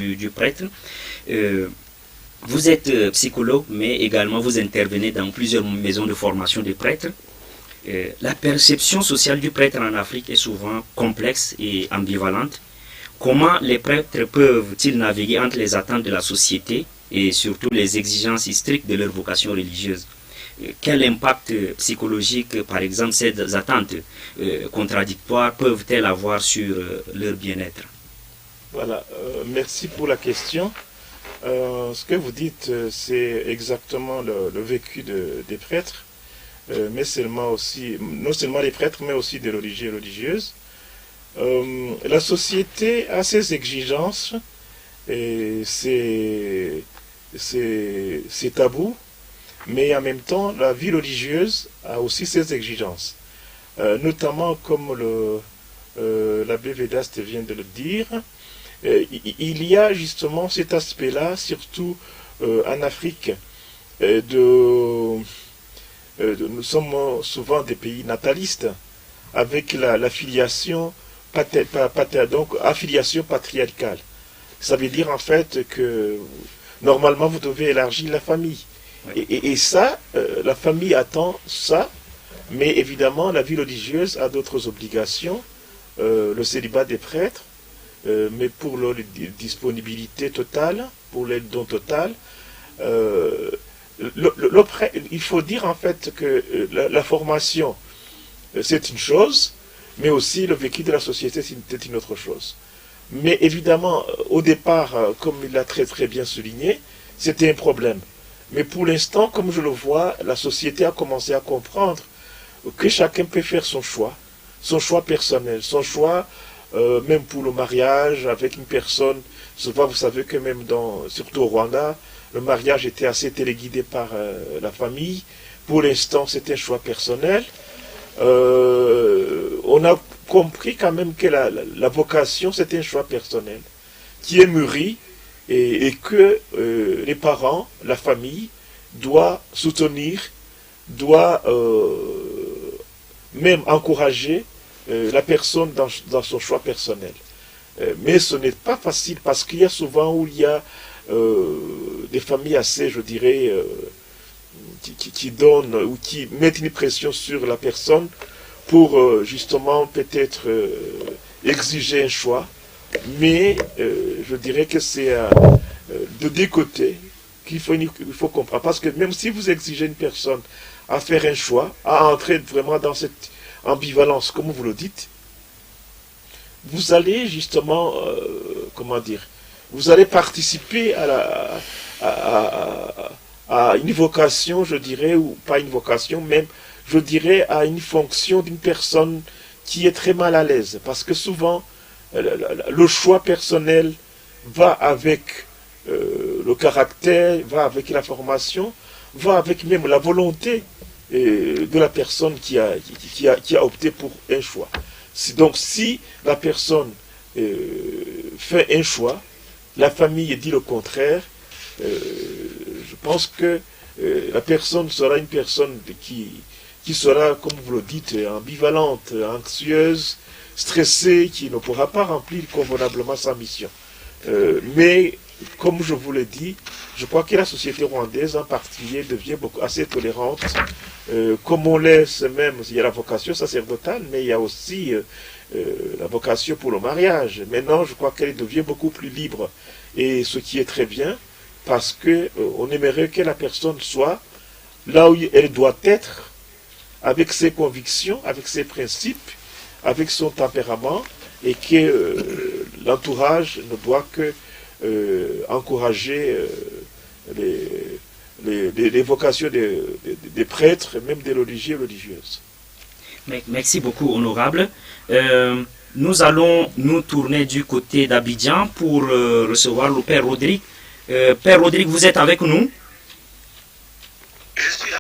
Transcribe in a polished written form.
du prêtre. Vous êtes psychologue, mais également vous intervenez dans plusieurs maisons de formation de prêtres. La perception sociale du prêtre en Afrique est souvent complexe et ambivalente. Comment les prêtres peuvent-ils naviguer entre les attentes de la société et surtout les exigences strictes de leur vocation religieuse? Quel impact psychologique, par exemple, ces attentes contradictoires peuvent-elles avoir sur leur bien-être? Voilà, merci pour la question. Ce que vous dites, c'est exactement le vécu des prêtres, mais non seulement des prêtres, mais aussi des religieux et religieuses. La société a ses exigences et ses tabous, mais en même temps, la vie religieuse a aussi ses exigences. Notamment, comme l'abbé Vedaste vient de le dire, il y a justement cet aspect-là, surtout en Afrique. Nous sommes souvent des pays natalistes, avec la filiation, donc affiliation patriarcale. Ça veut dire en fait que normalement vous devez élargir la famille. Et ça, la famille attend ça, mais évidemment la vie religieuse a d'autres obligations, le célibat des prêtres, mais pour leur disponibilité totale, pour les dons totales, il faut dire en fait que la formation, c'est une chose, mais aussi le vécu de la société, c'est une autre chose. Mais évidemment, au départ, comme il l'a très très bien souligné, c'était un problème. Mais pour l'instant, comme je le vois, la société a commencé à comprendre que chacun peut faire son choix personnel, son choix, même pour le mariage avec une personne. Souvent, vous savez que même surtout au Rwanda, le mariage était assez téléguidé par la famille. Pour l'instant, c'est un choix personnel. On a compris quand même que la vocation, c'est un choix personnel qui est mûri et que les parents, la famille, doit soutenir, doit même encourager la personne dans son choix personnel. Mais ce n'est pas facile parce qu'il y a souvent où il y a des familles assez, je dirais, qui donnent ou qui mettent une pression sur la personne pour justement peut-être exiger un choix. Mais je dirais que c'est de deux côtés qu'il faut comprendre. Parce que même si vous exigez une personne à faire un choix, à entrer vraiment dans cette ambivalence, comme vous le dites, vous allez justement, vous allez participer à une vocation, je dirais, ou pas une vocation, même, je dirais, à une fonction d'une personne qui est très mal à l'aise. Parce que souvent, le choix personnel va avec le caractère, va avec la formation, va avec même la volonté de la personne qui a opté pour un choix. Donc si la personne fait un choix, la famille dit le contraire, je pense que la personne sera une personne qui sera, comme vous le dites, ambivalente, anxieuse, stressée, qui ne pourra pas remplir convenablement sa mission. Mais, comme je vous l'ai dit, je crois que la société rwandaise en particulier devient assez tolérante. Comme on l'est même, il y a la vocation sacerdotale, mais il y a aussi la vocation pour le mariage. Maintenant, je crois qu'elle devient beaucoup plus libre. Et ce qui est très bien, parce que on aimerait que la personne soit là où elle doit être, avec ses convictions, avec ses principes, avec son tempérament, et que l'entourage ne doit que encourager les vocations des prêtres, même des religieux et religieuses. Merci beaucoup, honorable. Nous allons nous tourner du côté d'Abidjan pour recevoir le Père Rodrigue. Père Rodrigue, vous êtes avec nous?